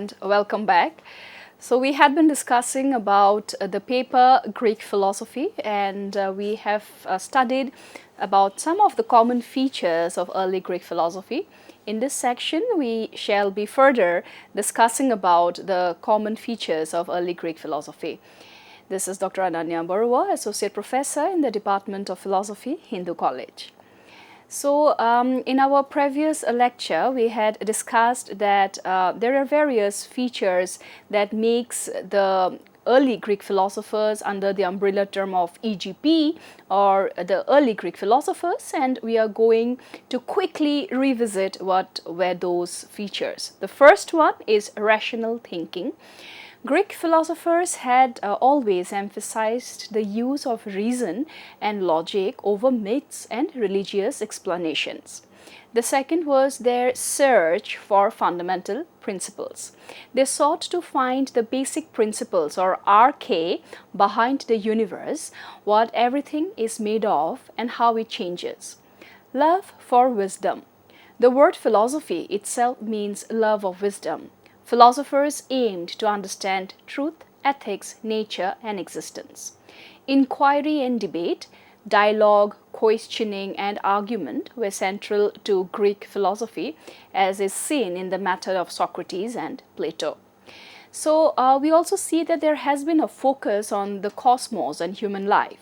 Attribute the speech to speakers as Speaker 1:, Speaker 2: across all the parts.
Speaker 1: and welcome back. So we had been discussing about the paper Greek philosophy, and we have studied about some of the common features of early Greek philosophy. In this section, we shall be further discussing about the common features of early Greek philosophy. This is Dr. Ananya Barua, Associate Professor in the Department of Philosophy, Hindu College. So, in our previous lecture, we had discussed that there are various features that makes the early Greek philosophers under the umbrella term of EGP or the early Greek philosophers, and we are going to quickly revisit what were those features. The first one is rational thinking. Greek philosophers had always emphasized the use of reason and logic over myths and religious explanations. The second was their search for fundamental principles. They sought to find the basic principles or arche behind the universe, what everything is made of and how it changes. Love for wisdom. The word philosophy itself means love of wisdom. Philosophers aimed to understand truth, ethics, nature, and existence. Inquiry and debate, dialogue, questioning, and argument were central to Greek philosophy, as is seen in the matter of Socrates and Plato. So, we also see that there has been a focus on the cosmos and human life.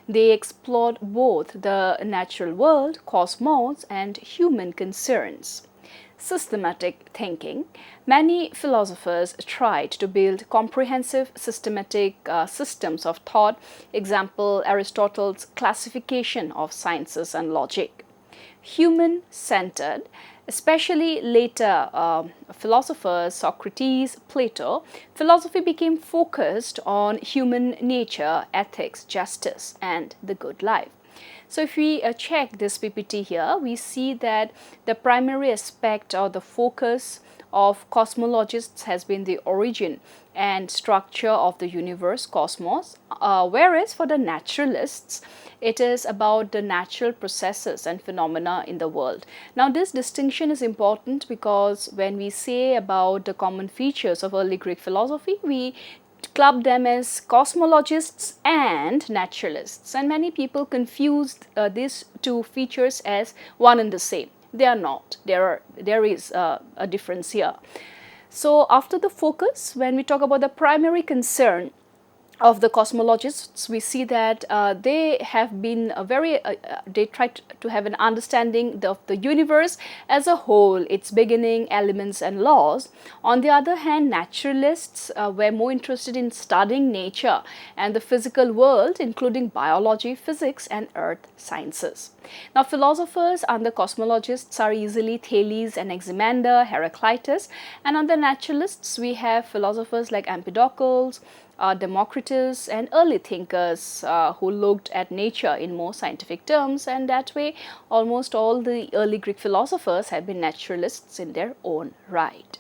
Speaker 1: They explored both the natural world, cosmos, and human concerns. Systematic thinking. Many philosophers tried to build comprehensive systematic systems of thought, example Aristotle's classification of sciences and logic. Human-centered, especially later philosophers, Socrates, Plato, philosophy became focused on human nature, ethics, justice, and the good life. So if we check this PPT here, we see that the primary aspect or the focus of cosmologists has been the origin and structure of the universe, cosmos, whereas for the naturalists, it is about the natural processes and phenomena in the world. Now, this distinction is important because when we say about the common features of early Greek philosophy, we club them as cosmologists and naturalists, and many people confuse these two features as one and the same. They are not. There is a difference here. So after the focus, when we talk about the primary concern of the cosmologists, we see that they have been they try to have an understanding of the universe as a whole, its beginning, elements, and laws. On the other hand, naturalists were more interested in studying nature and the physical world, including biology, physics, and earth sciences. Now, philosophers under cosmologists are easily Thales and Anaximander, Heraclitus, and under naturalists we have philosophers like Empedocles, Democritus, and early thinkers who looked at nature in more scientific terms, and that way almost all the early Greek philosophers have been naturalists in their own right.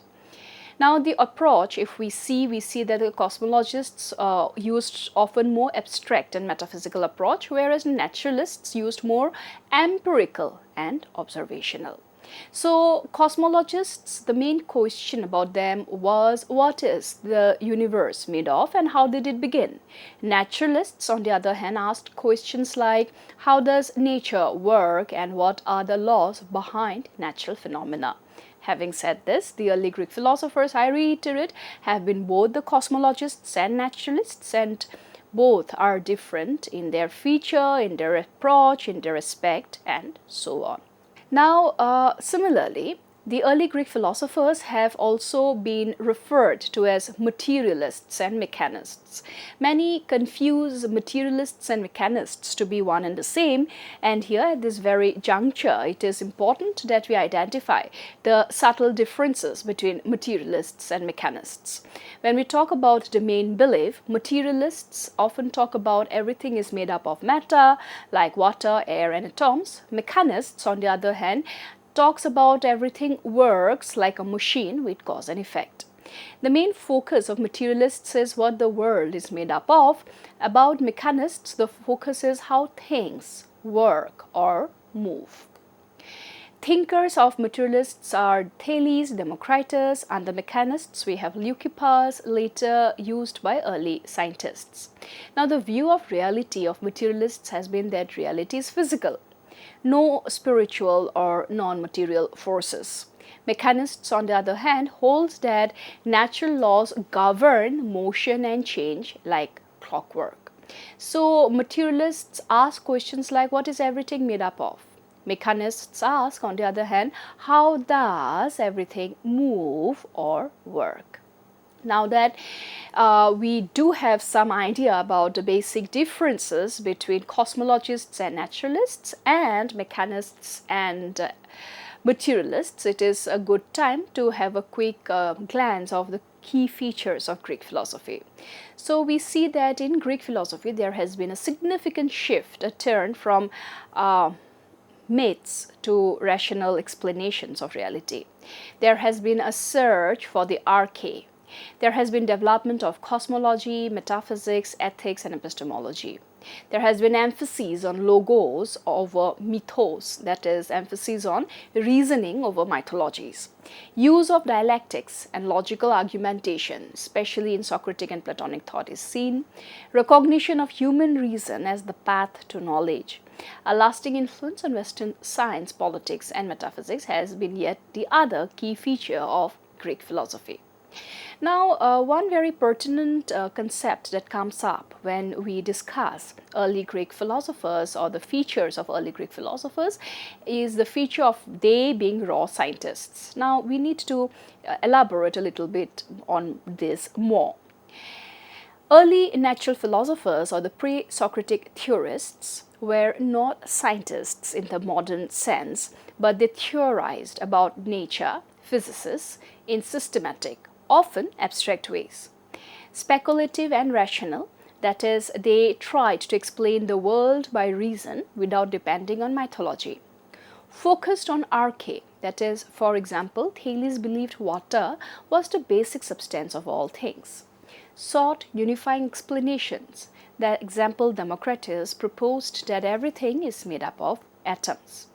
Speaker 1: Now, the approach, if we see that the cosmologists used often more abstract and metaphysical approach, whereas naturalists used more empirical and observational. So, cosmologists, the main question about them was what is the universe made of and how did it begin? Naturalists, on the other hand, asked questions like how does nature work and what are the laws behind natural phenomena? Having said this, the early Greek philosophers, I reiterate, have been both the cosmologists and naturalists, and both are different in their feature, in their approach, in their aspect, and so on. Now, similarly, the early Greek philosophers have also been referred to as materialists and mechanists. Many confuse materialists and mechanists to be one and the same, and here at this very juncture, it is important that we identify the subtle differences between materialists and mechanists. When we talk about domain belief, materialists often talk about everything is made up of matter, like water, air, and atoms. Mechanists, on the other hand, talks about everything works like a machine with cause and effect. The main focus of materialists is what the world is made up of. About mechanists, the focus is how things work or move. thinkers of materialists are Thales, Democritus, and the mechanists we have Leucippus, later used by early scientists. Now, the view of reality of materialists has been that reality is physical, no spiritual or non-material forces. Mechanists, on the other hand, holds that natural laws govern motion and change like clockwork. So, materialists ask questions like, what is everything made up of? Mechanists ask, on the other hand, how does everything move or work? Now that we do have some idea about the basic differences between cosmologists and naturalists and mechanists and materialists, it is a good time to have a quick glance of the key features of Greek philosophy. So we see that in Greek philosophy there has been a significant shift, a turn from myths to rational explanations of reality. There has been a search for the arche. There has been development of cosmology, metaphysics, ethics, and epistemology. There has been emphasis on logos over mythos, that is, emphasis on reasoning over mythologies. Use of dialectics and logical argumentation, especially in Socratic and Platonic thought, is seen. Recognition of human reason as the path to knowledge. A lasting influence on Western science, politics, and metaphysics has been yet the other key feature of Greek philosophy. Now, one very pertinent concept that comes up when we discuss early Greek philosophers or the features of early Greek philosophers is the feature of they being raw scientists. Now, we need to elaborate a little bit on this more. Early natural philosophers or the pre-Socratic theorists were not scientists in the modern sense, but they theorized about nature, physicists, in systematic, often abstract ways. Speculative and rational, that is, they tried to explain the world by reason without depending on mythology. Focused on arche, that is, for example, Thales believed water was the basic substance of all things. Sought unifying explanations. The example Democritus proposed that everything is made up of atoms.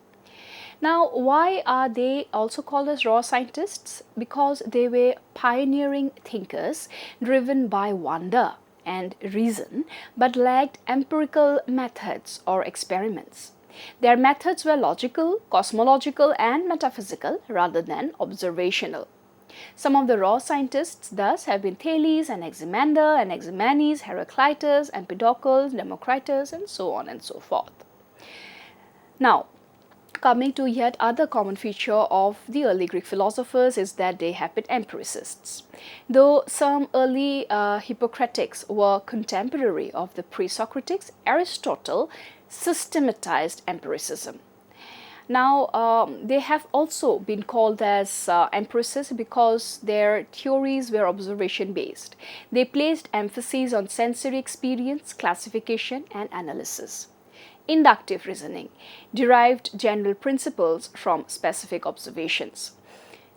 Speaker 1: Now, why are they also called as raw scientists? Because they were pioneering thinkers driven by wonder and reason, but lacked empirical methods or experiments. Their methods were logical, cosmological, and metaphysical rather than observational. Some of the raw scientists thus have been Thales, Anaximander, Anaximenes, Heraclitus, Empedocles, Democritus, and so on and so forth. Now, coming to yet other common feature of the early Greek philosophers is that they have been empiricists. Though some early Hippocratics were contemporary of the pre-Socratics, Aristotle systematized empiricism. Now, they have also been called as empiricists because their theories were observation-based. They placed emphasis on sensory experience, classification, and analysis. Inductive reasoning derived general principles from specific observations.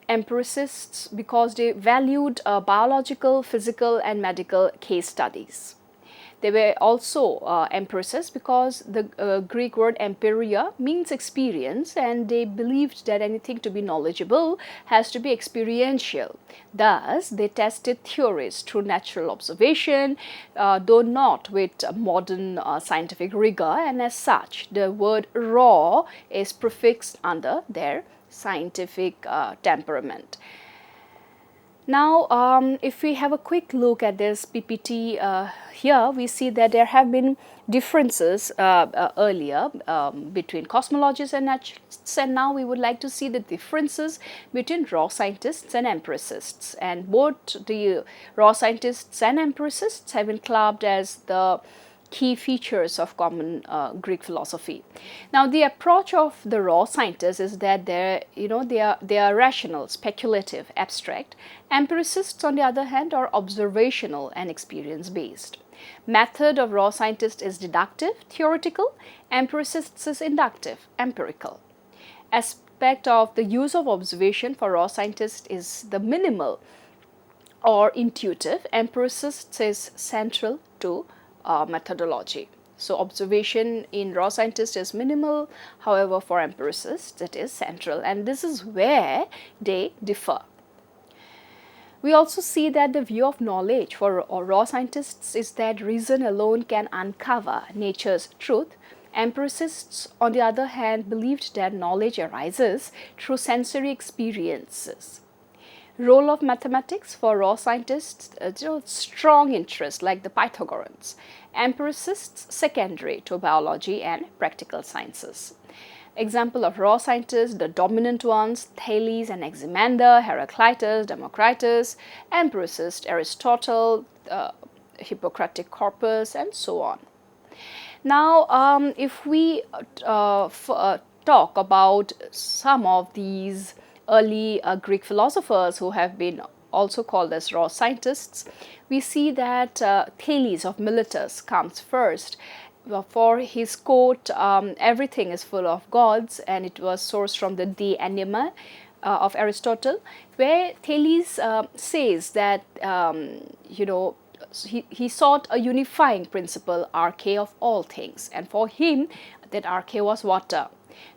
Speaker 1: Empiricists because they valued biological, physical, and medical case studies. They were also empiricists because the Greek word empiria means experience, and they believed that anything to be knowledgeable has to be experiential. Thus, they tested theories through natural observation, though not with modern scientific rigor, and as such, the word raw is prefixed under their scientific temperament. Now, if we have a quick look at this PPT here, we see that there have been differences earlier between cosmologists and naturalists, and now we would like to see the differences between raw scientists and empiricists. And both the raw scientists and empiricists have been clubbed as the key features of common Greek philosophy. Now, the approach of the raw scientists is that they are rational, speculative, abstract. Empiricists, on the other hand, are observational and experience-based. Method of raw scientists is deductive, theoretical. Empiricists is inductive, empirical. Aspect of the use of observation for raw scientists is the minimal or intuitive. Empiricists is central to methodology. So observation in raw scientists is minimal, however for empiricists it is central, and this is where they differ. We also see that the view of knowledge for raw scientists is that reason alone can uncover nature's truth. Empiricists, on the other hand, believed that knowledge arises through sensory experiences. Role of mathematics for raw scientists, strong interest like the Pythagoreans. Empiricists, secondary to biology and practical sciences. Example of raw scientists, the dominant ones, Thales and Anaximander, Heraclitus, Democritus, empiricist Aristotle, Hippocratic corpus, and so on. Now, if we talk about some of these early Greek philosophers who have been also called as raw scientists, we see that Thales of Miletus comes first. For his quote, everything is full of gods, and it was sourced from the De Anima of Aristotle, where Thales says that, he sought a unifying principle, arche of all things, and for him that arche was water.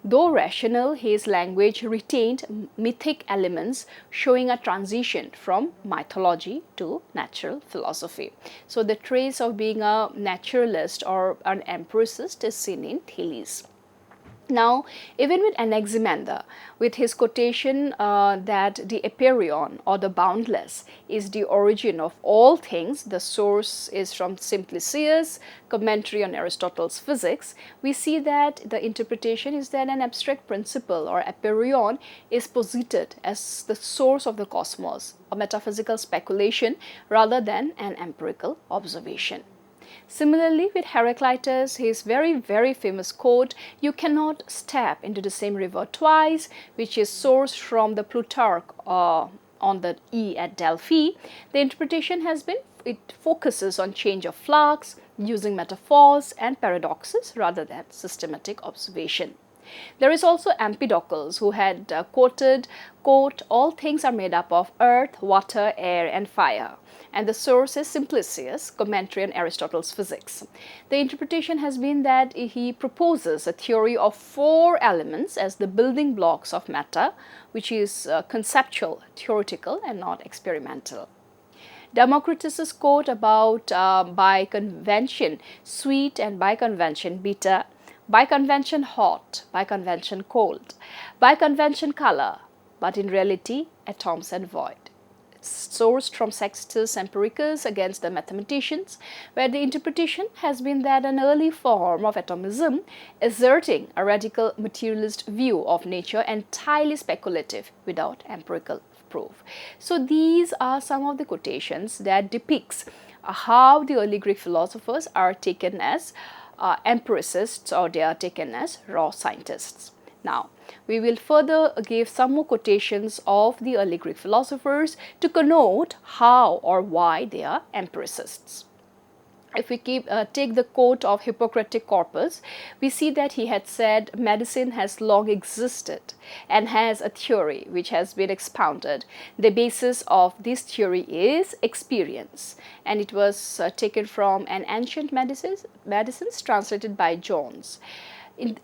Speaker 1: Though rational, his language retained mythic elements, showing a transition from mythology to natural philosophy. So the trace of being a naturalist or an empiricist is seen in Thales. Now, even with Anaximander, with his quotation that the apeiron or the boundless is the origin of all things, the source is from Simplicius, commentary on Aristotle's physics, we see that the interpretation is that an abstract principle or apeiron is posited as the source of the cosmos, a metaphysical speculation rather than an empirical observation. Similarly, with Heraclitus, his very famous quote, "You cannot step into the same river twice," which is sourced from the Plutarch on the E at Delphi. The interpretation has been, it focuses on change of flux, using metaphors and paradoxes rather than systematic observation. There is also Empedocles, who had quoted, quote, "All things are made up of earth, water, air, and fire." And the source is Simplicius, commentary on Aristotle's physics. The interpretation has been that he proposes a theory of 4 elements as the building blocks of matter, which is conceptual, theoretical, and not experimental. Democritus's quote about by convention sweet and by convention bitter, by convention hot, by convention cold, by convention color, but in reality atoms and void. Sourced from Sextus Empiricus against the mathematicians, where the interpretation has been that an early form of atomism, asserting a radical materialist view of nature, entirely speculative without empirical proof. So these are some of the quotations that depicts how the early Greek philosophers are taken as empiricists, or they are taken as raw scientists. Now, we will further give some more quotations of the early Greek philosophers to connote how or why they are empiricists. If we take the quote of Hippocratic corpus, we see that he had said medicine has long existed and has a theory which has been expounded. The basis of this theory is experience, and it was taken from an ancient medicines translated by Jones.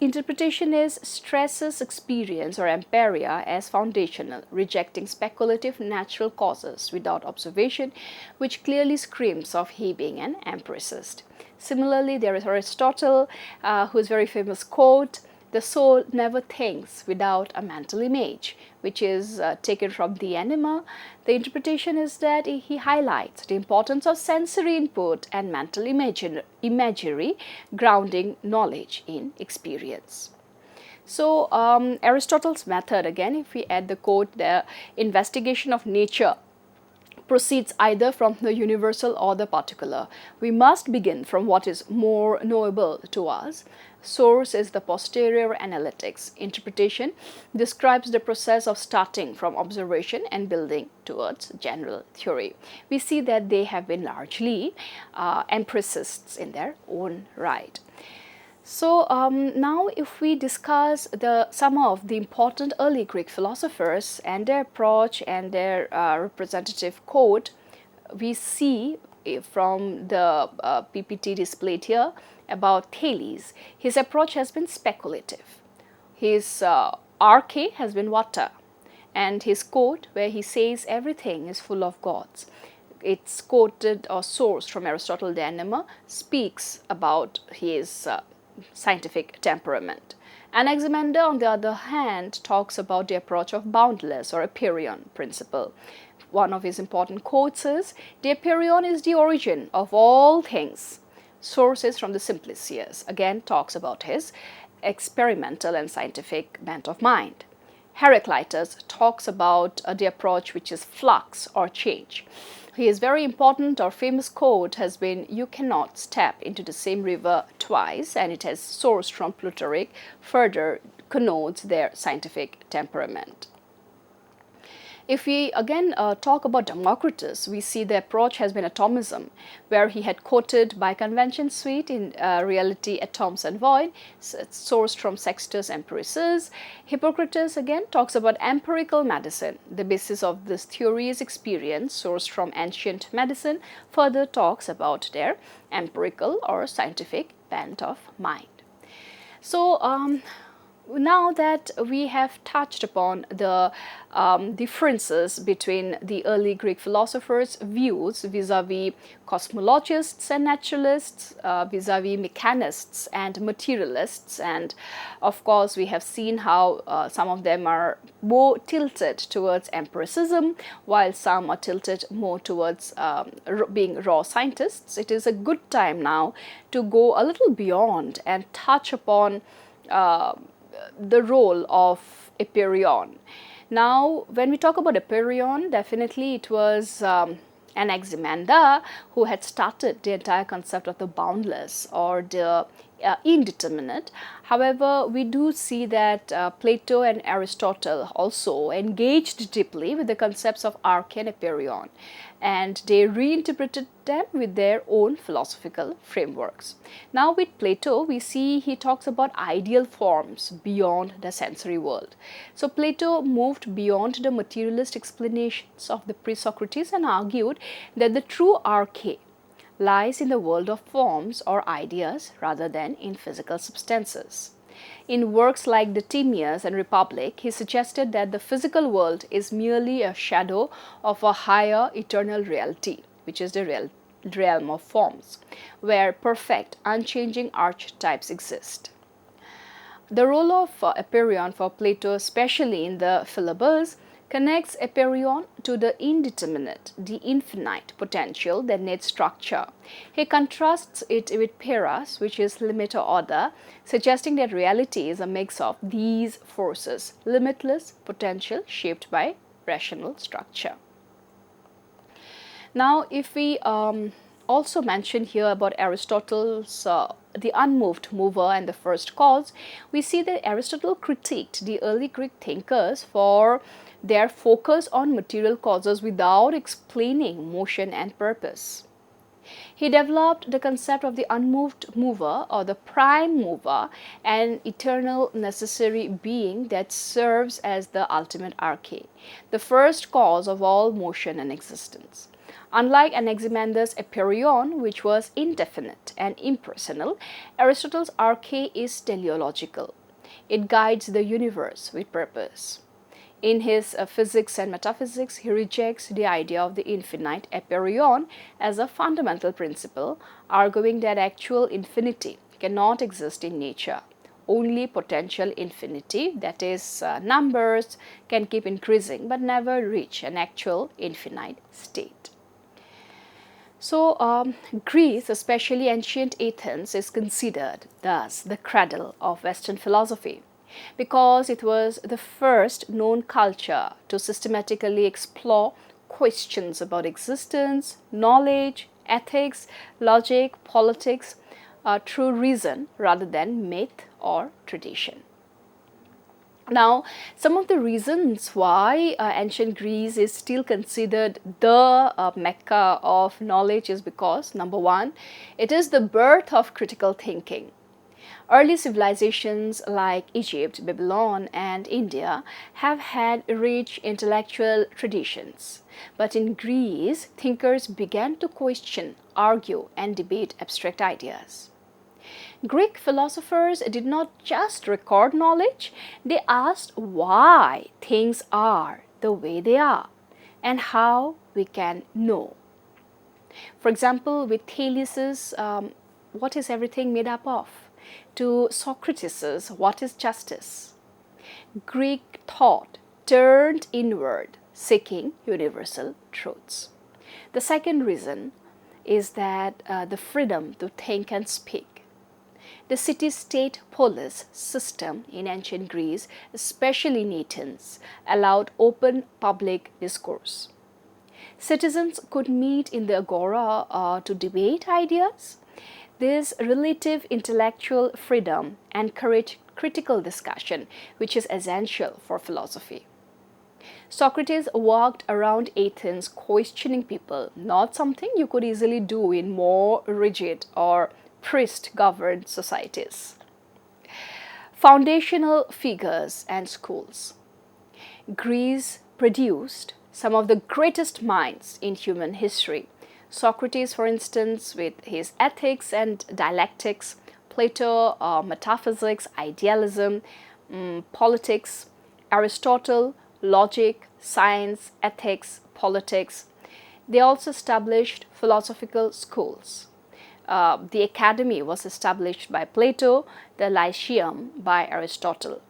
Speaker 1: Interpretation is stresses experience or empiria as foundational, rejecting speculative natural causes without observation, which clearly screams of he being an empiricist. Similarly, there is Aristotle, whose very famous quote, "The soul never thinks without a mental image," which is taken from the Anima. The interpretation is that he highlights the importance of sensory input and mental imagery grounding knowledge in experience. So Aristotle's method, again, if we add the quote, the investigation of nature proceeds either from the universal or the particular. We must begin from what is more knowable to us. Source is the posterior analytics. Interpretation describes the process of starting from observation and building towards general theory. We see that they have been largely empiricists in their own right. So now if we discuss some of the important early Greek philosophers and their approach and their representative quote, we see from the PPT displayed here about Thales, his approach has been speculative. His arche has been water, and his quote where he says everything is full of gods, it's quoted or sourced from Aristotle de Anima, speaks about his scientific temperament. Anaximander, on the other hand, talks about the approach of boundless or Apeiron principle. One of his important quotes is, "The Apeiron is the origin of all things." Sources from the Simplicius, again talks about his experimental and scientific bent of mind. Heraclitus talks about the approach which is flux or change. His very important or famous quote has been, "You cannot step into the same river twice," and it has sourced from Plutarch, further connotes their scientific temperament. If we again talk about Democritus, we see the approach has been atomism, where he had quoted by convention suite in reality atoms and void, sourced from Sextus Empiricus. Hippocrates again talks about empirical medicine. The basis of this theory is experience, sourced from ancient medicine, further talks about their empirical or scientific bent of mind. So, now that we have touched upon the differences between the early Greek philosophers' views vis-a-vis cosmologists and naturalists, vis-a-vis mechanists and materialists, and of course we have seen how some of them are more tilted towards empiricism while some are tilted more towards being raw scientists, it is a good time now to go a little beyond and touch upon the role of Apeiron. Now, when we talk about Apeiron, definitely it was Anaximander who had started the entire concept of the boundless or the indeterminate. However, we do see that Plato and Aristotle also engaged deeply with the concepts of arche and Apeiron, and they reinterpreted them with their own philosophical frameworks. Now with Plato, we see he talks about ideal forms beyond the sensory world. So Plato moved beyond the materialist explanations of the pre-Socrates and argued that the true arche lies in the world of forms or ideas rather than in physical substances. In works like the Timaeus and Republic, he suggested that the physical world is merely a shadow of a higher eternal reality, which is the realm of forms, where perfect, unchanging archetypes exist. The role of Apeiron for Plato, especially in the Philosophers, connects Apeiron to the indeterminate, the infinite potential that needs structure. He contrasts it with Peras, which is limit or order, suggesting that reality is a mix of these forces, limitless potential shaped by rational structure. Now, if we also mention here about Aristotle's the unmoved mover and the first cause, we see that Aristotle critiqued the early Greek thinkers for their focus on material causes without explaining motion and purpose. He developed the concept of the unmoved mover or the prime mover, an eternal necessary being that serves as the ultimate arche, the first cause of all motion and existence. Unlike Anaximander's Apeiron, which was indefinite and impersonal, Aristotle's arche is teleological. It guides the universe with purpose. In his Physics and Metaphysics, he rejects the idea of the infinite Apeiron as a fundamental principle, arguing that actual infinity cannot exist in nature. Only potential infinity, that is, numbers, can keep increasing but never reach an actual infinite state. So, Greece, especially ancient Athens, is considered thus the cradle of Western philosophy, because it was the first known culture to systematically explore questions about existence, knowledge, ethics, logic, politics, through reason rather than myth or tradition. Now, some of the reasons why ancient Greece is still considered the Mecca of knowledge is because, number one, it is the birth of critical thinking. Early civilizations like Egypt, Babylon, and India have had rich intellectual traditions. But in Greece, thinkers began to question, argue, and debate abstract ideas. Greek philosophers did not just record knowledge, they asked why things are the way they are and how we can know. For example, with Thales' what is everything made up of? To Socrates' what is justice? Greek thought turned inward, seeking universal truths. The second reason is that the freedom to think and speak. The city-state polis system in ancient Greece, especially in Athens, allowed open public discourse. Citizens could meet in the agora to debate ideas. This relative intellectual freedom encouraged critical discussion, which is essential for philosophy. Socrates walked around Athens questioning people, not something you could easily do in more rigid or priest-governed societies. Foundational figures and schools. Greece produced some of the greatest minds in human history. Socrates, for instance, with his ethics and dialectics, Plato, metaphysics, idealism, politics, Aristotle, logic, science, ethics, politics. They also established philosophical schools. The academy was established by Plato, the Lyceum by Aristotle.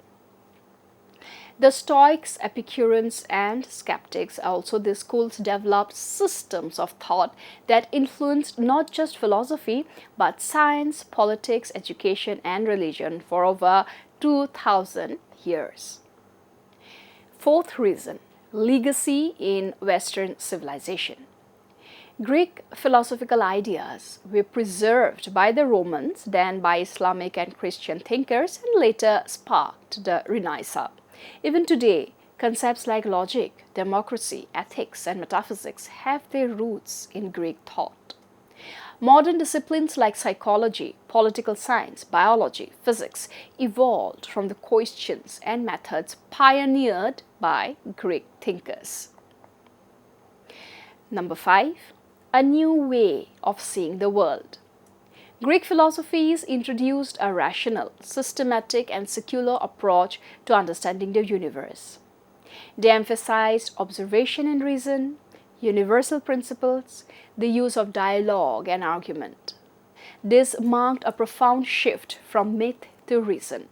Speaker 1: The Stoics, Epicureans, and Skeptics, also these schools developed systems of thought that influenced not just philosophy but science, politics, education, and religion for over 2000 years. Fourth reason, legacy in Western civilization. Greek philosophical ideas were preserved by the Romans, then by Islamic and Christian thinkers, and later sparked the Renaissance. Even today, concepts like logic, democracy, ethics, and metaphysics have their roots in Greek thought. Modern disciplines like psychology, political science, biology, physics evolved from the questions and methods pioneered by Greek thinkers. Number 5. A new way of seeing the world. Greek philosophies introduced a rational, systematic, and secular approach to understanding the universe. They emphasized observation and reason, universal principles, the use of dialogue and argument. This marked a profound shift from myth to reason,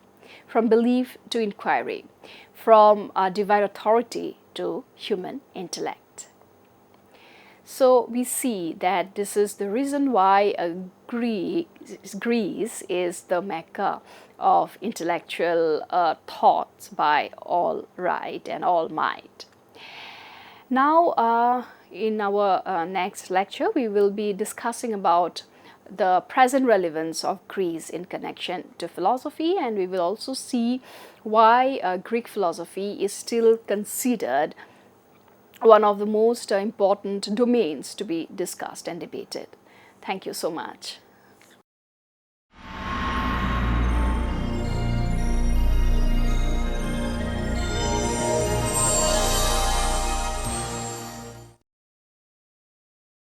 Speaker 1: from belief to inquiry, from divine authority to human intellect. So we see that this is the reason why Greece is the mecca of intellectual thoughts by all right and all might. Now, in our next lecture, we will be discussing about the present relevance of Greece in connection to philosophy, and we will also see why Greek philosophy is still considered one of the most important domains to be discussed and debated. Thank you so much.